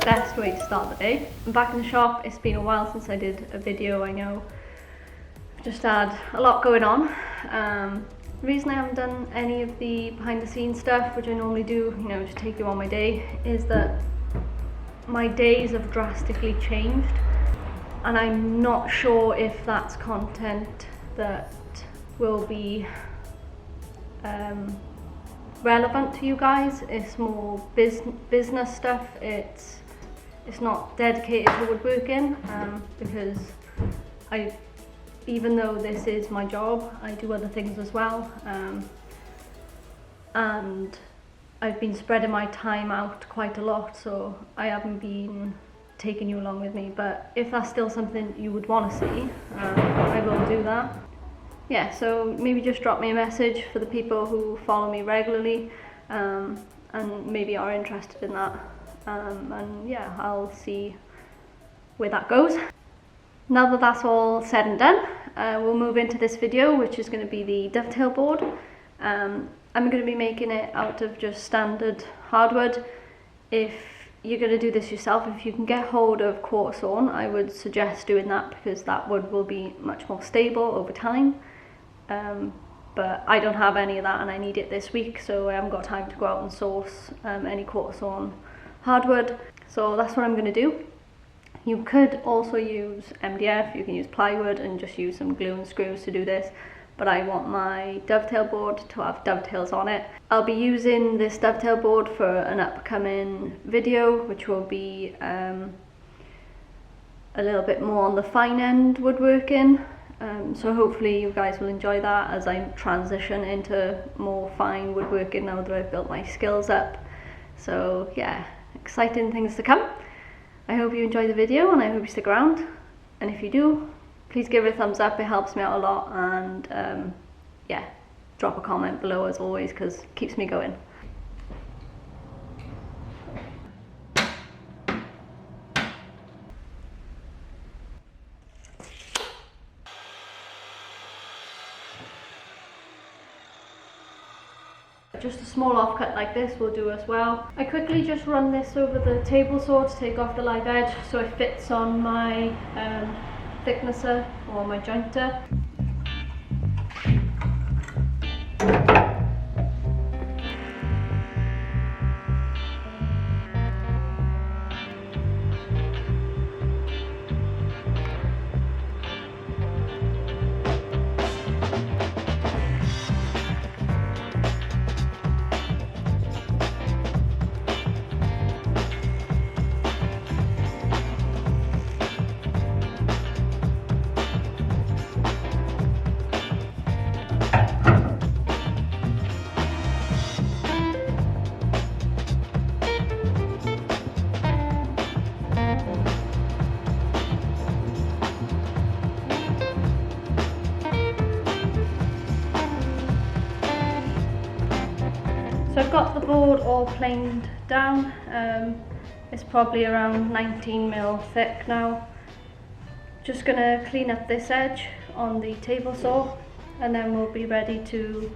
Best way to start the day. I'm back in the shop. It's been a while since I did a video, I know. I've just had a lot going on. The reason I haven't done any of the behind the scenes stuff, which I normally do, you know, just take you on my day, is that my days have drastically changed. And I'm not sure if that's content that will be relevant to you guys. It's more business stuff. It's not dedicated to woodworking, because even though this is my job, I do other things as well, and I've been spreading my time out quite a lot, so I haven't been taking you along with me. But if that's still something you would want to see, I will do that. Yeah, so maybe just drop me a message for the people who follow me regularly, and maybe are interested in that. And yeah, I'll see where that goes. Now that that's all said and done, we'll move into this video, which is going to be the dovetail board. I'm going to be making it out of just standard hardwood. If you're going to do this yourself, if you can get hold of quarter sawn, I would suggest doing that, because that wood will be much more stable over time. But I don't have any of that, and I need it this week, so I haven't got time to go out and source any quarter sawn hardwood. So that's what I'm going to do. You could also use MDF, you can use plywood and just use some glue and screws to do this, but I want my dovetail board to have dovetails on it. I'll be using this dovetail board for an upcoming video, which will be a little bit more on the fine end woodworking. So hopefully you guys will enjoy that as I transition into more fine woodworking now that I've built my skills up. So yeah, exciting things to come. I hope you enjoy the video, and I hope you stick around. And if you do, please give it a thumbs up, it helps me out a lot. And yeah, drop a comment below as always, because it keeps me going. Just a small offcut like this will do as well. I quickly just run this over the table saw to take off the live edge so it fits on my thicknesser or my jointer. So I've got the board all planed down. It's probably around 19mm thick now. Just gonna clean up this edge on the table saw, and then we'll be ready to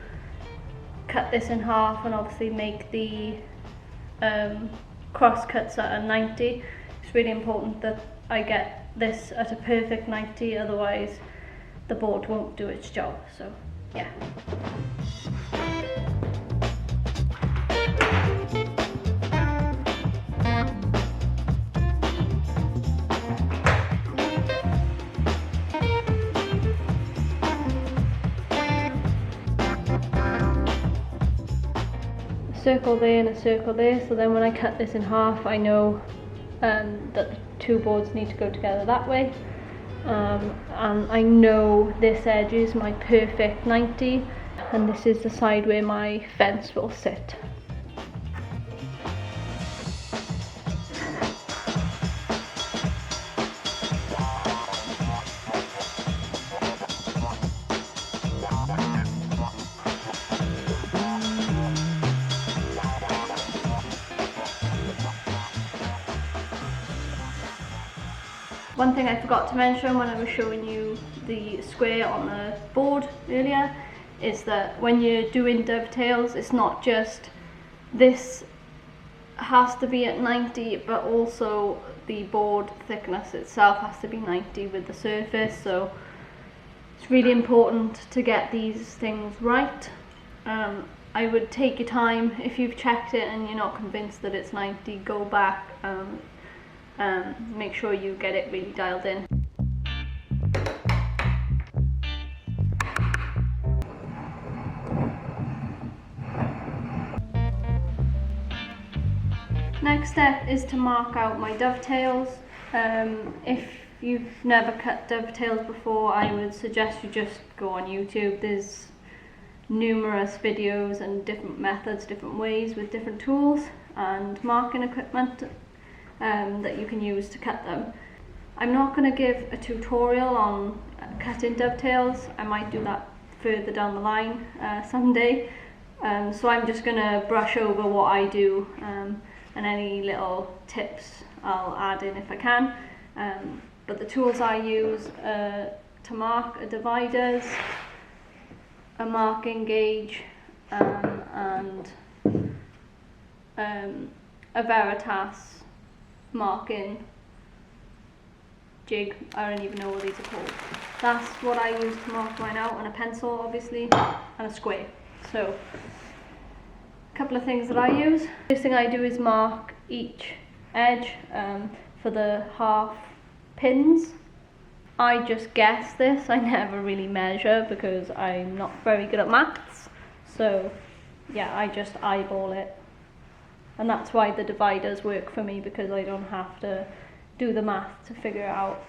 cut this in half and obviously make the cross cuts at a 90. It's really important that I get this at a perfect 90, otherwise the board won't do its job. So yeah. Circle there and a circle there, so then when I cut this in half I know that the two boards need to go together that way, and I know this edge is my perfect 90, and this is the side where my fence will sit. One thing I forgot to mention when I was showing you the square on the board earlier is that when you're doing dovetails, it's not just this has to be at 90, but also the board thickness itself has to be 90 with the surface. So it's really important to get these things right. I would take your time. If you've checked it and you're not convinced that it's 90, go back and make sure you get it really dialed in. Next step is to mark out my dovetails. If you've never cut dovetails before, I would suggest you just go on YouTube. There's numerous videos and different methods, different ways with different tools and marking equipment that you can use to cut them. I'm not going to give a tutorial on cutting dovetails. I might do that further down the line someday. So I'm just going to brush over what I do, and any little tips I'll add in if I can. But the tools I use to mark are dividers, a marking gauge, and a Veritas marking jig. I don't even know what these are called. That's what I use to mark mine out, and a pencil obviously, and a square. So a couple of things that I use. First thing I do is mark each edge for the half pins. I just guess this, I never really measure because I'm not very good at maths. So yeah, I just eyeball it. And that's why the dividers work for me, because I don't have to do the math to figure it out.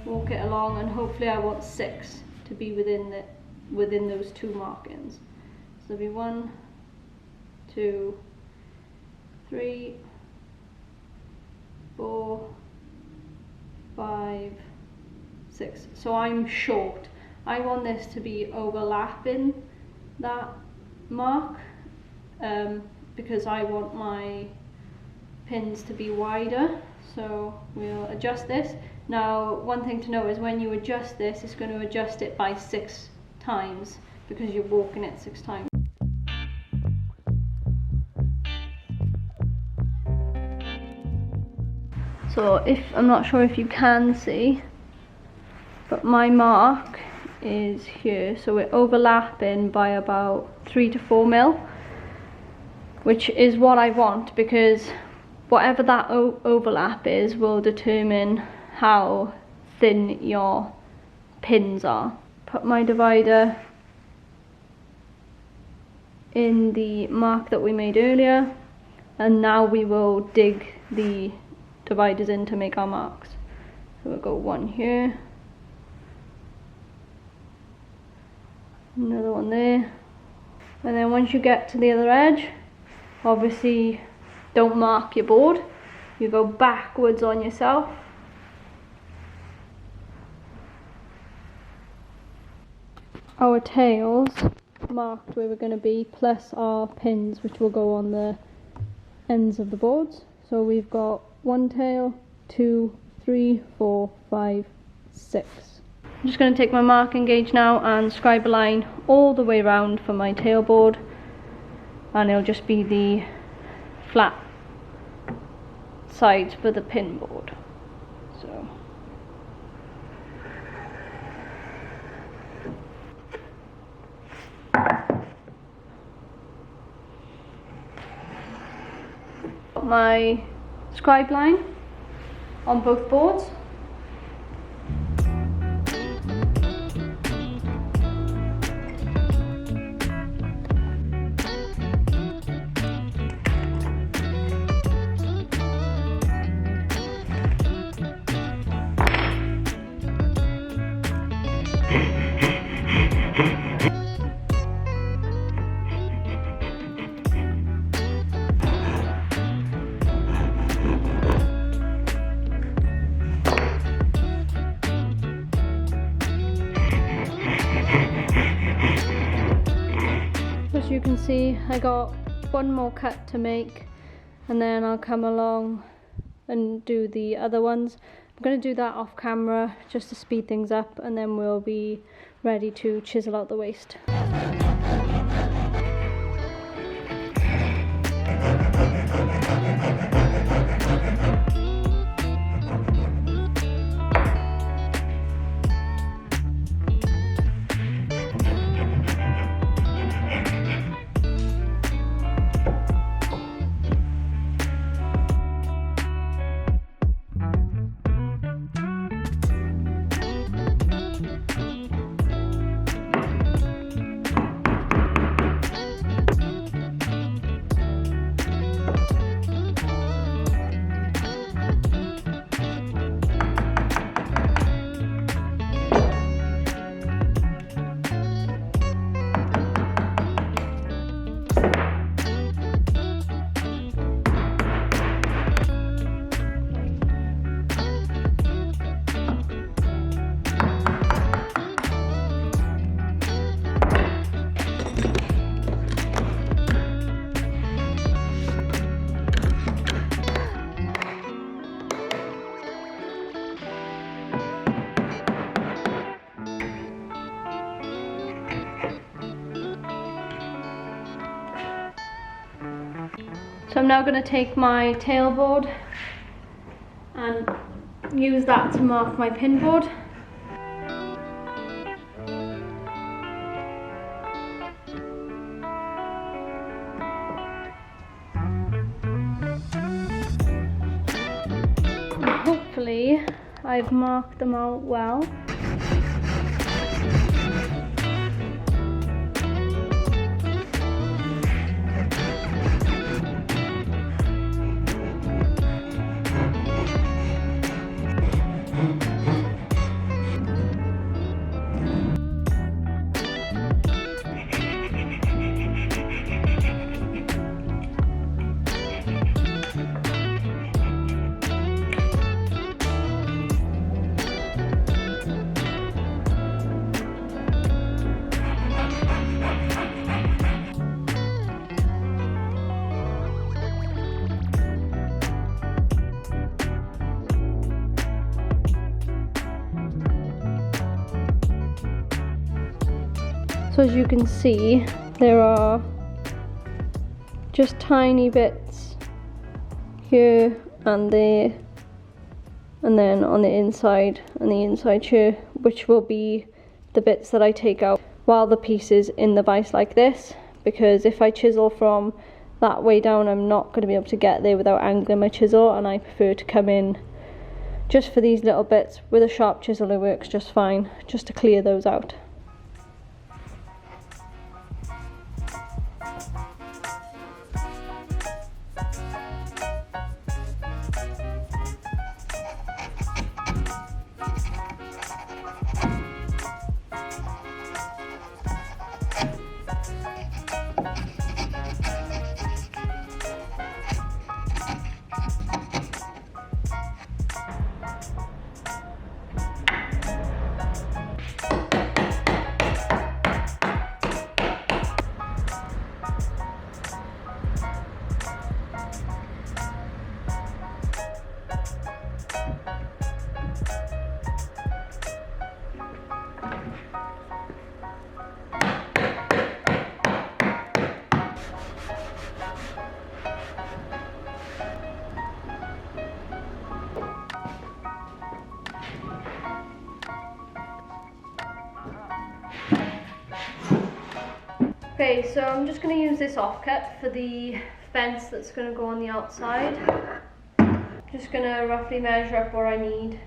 Walk it along, and hopefully I want 6 to be within those 2 markings. So there'll be 1, 2, 3, 4, 5, 6. So I'm short. I want this to be overlapping that mark because I want my pins to be wider. So we'll adjust this. Now, one thing to know is when you adjust this, it's going to adjust it by 6 times because you're walking it 6 times. So I'm not sure if you can see, but my mark is here. So we're overlapping by about 3 to 4 mil, which is what I want, because whatever that overlap is will determine how thin your pins are. Put my divider in the mark that we made earlier, and now we will dig the dividers in to make our marks. So we'll go 1 here, another one there, and then once you get to the other edge, obviously don't mark your board, you go backwards on yourself. Our tails marked where we're going to be, plus our pins which will go on the ends of the boards. So we've got 1 tail, 2, 3, 4, 5, 6. I'm just going to take my marking gauge now and scribe a line all the way around for my tail board, and it'll just be the flat sides for the pin board. So my scribe line on both boards. As you can see, I got one more cut to make, and then I'll come along and do the other ones. I'm going to do that off camera just to speed things up, and then we'll be ready to chisel out the waste. So I'm now going to take my tailboard and use that to mark my pin board. And hopefully I've marked them out well. So as you can see, there are just tiny bits here and there, and then on the inside and the inside here, which will be the bits that I take out while the piece is in the vise like this, because if I chisel from that way down, I'm not going to be able to get there without angling my chisel, and I prefer to come in just for these little bits with a sharp chisel. It works just fine, just to clear those out. Okay, so I'm just going to use this offcut for the fence that's going to go on the outside. Just going to roughly measure up what I need.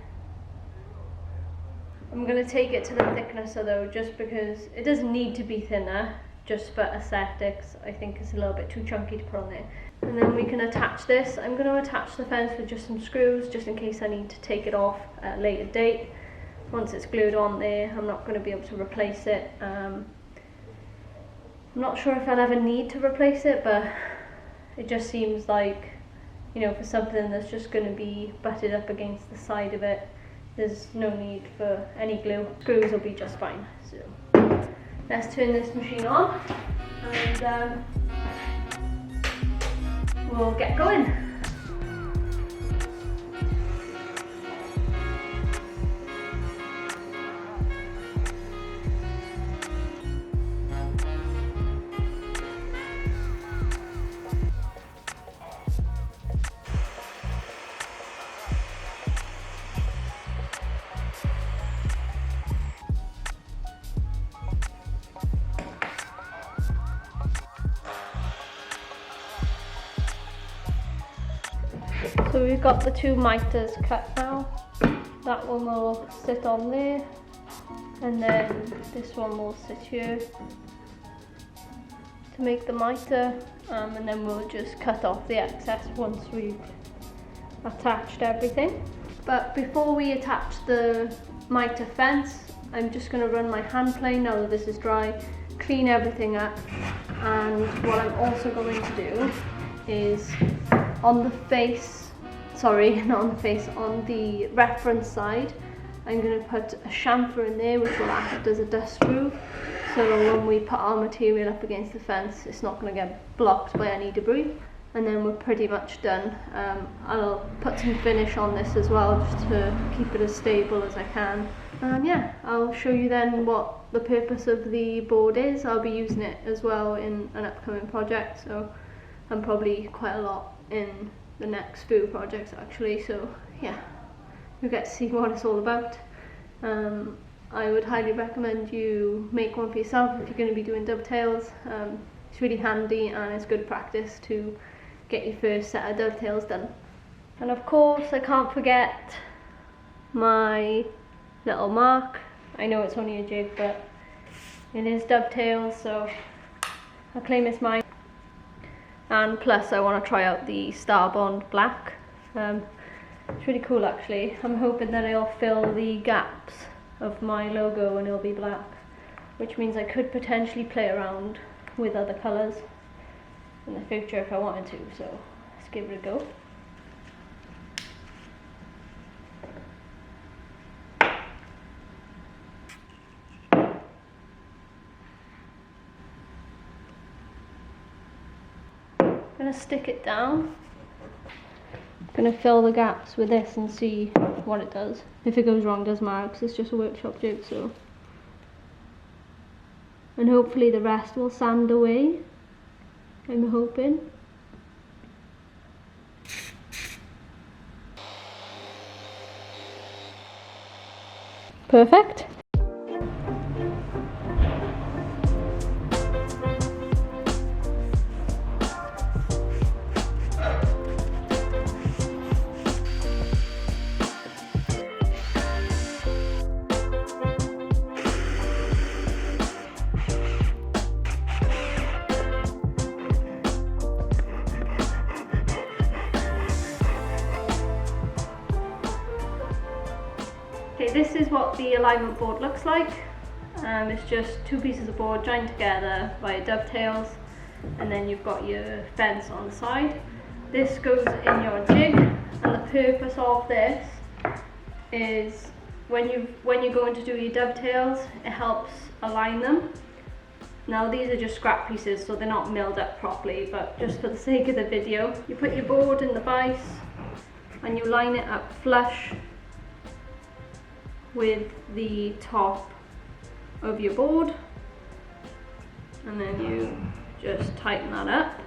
I'm going to take it to the thicknesser though, just because it doesn't need to be thinner, just for aesthetics. I think it's a little bit too chunky to put on there. And then we can attach this. I'm going to attach the fence with just some screws, just in case I need to take it off at a later date. Once it's glued on there, I'm not going to be able to replace it. I'm not sure if I'll ever need to replace it, but it just seems like, you know, for something that's just going to be butted up against the side of it, there's no need for any glue. Screws will be just fine. So let's turn this machine on and we'll get going. So we've got the two miters cut now. That one will sit on there, and then this one will sit here to make the miter, and then we'll just cut off the excess once we've attached everything. But before we attach the miter fence, I'm just going to run my hand plane now that this is dry, clean everything up, and what I'm also going to do is on the face, sorry, not on the face, on the reference side, I'm going to put a chamfer in there which will act as a dust screw, so when we put our material up against the fence it's not going to get blocked by any debris. And then we're pretty much done. I'll put some finish on this as well just to keep it as stable as I can. And yeah, I'll show you then what the purpose of the board is. I'll be using it as well in an upcoming project, so and probably quite a lot in the next few projects actually, so yeah, you'll get to see what it's all about. I would highly recommend you make one for yourself if you're going to be doing dovetails. It's really handy and it's good practice to get your first set of dovetails done. And of course I can't forget my little mark. I know it's only a jig, but it is dovetails, so I claim it's mine. And plus I want to try out the Star Bond black. It's really cool actually. I'm hoping that it'll fill the gaps of my logo and it'll be black, which means I could potentially play around with other colours in the future if I wanted to, so let's give it a go. I'm going to stick it down. I'm going to fill the gaps with this and see what it does. If it goes wrong, doesn't matter because it's just a workshop jig, so. And hopefully the rest will sand away, I'm hoping. Perfect. Okay, this is what the alignment board looks like. It's just two pieces of board joined together via dovetails, and then you've got your fence on the side. This goes in your jig, and the purpose of this is when you're going to do your dovetails, it helps align them. Now these are just scrap pieces, so they're not milled up properly, but just for the sake of the video, you put your board in the vise and you line it up flush with the top of your board, and then you just tighten that up.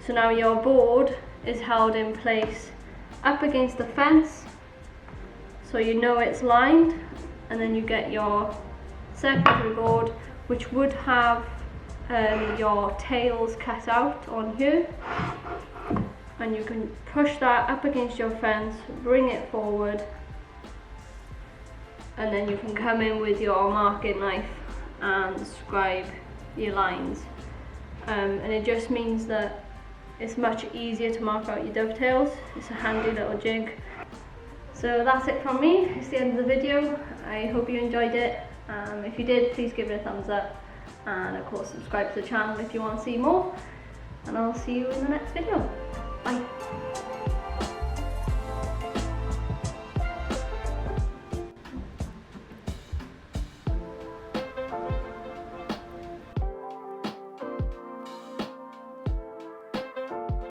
So now your board is held in place up against the fence, so you know it's lined, and then you get your secondary board, which would have your tails cut out on here, and you can push that up against your fence, bring it forward, and then you can come in with your marking knife and scribe your lines. And it just means that it's much easier to mark out your dovetails. It's a handy little jig. So that's it from me. It's the end of the video. I hope you enjoyed it. If you did, please give it a thumbs up, and of course subscribe to the channel if you want to see more, and I'll see you in the next video.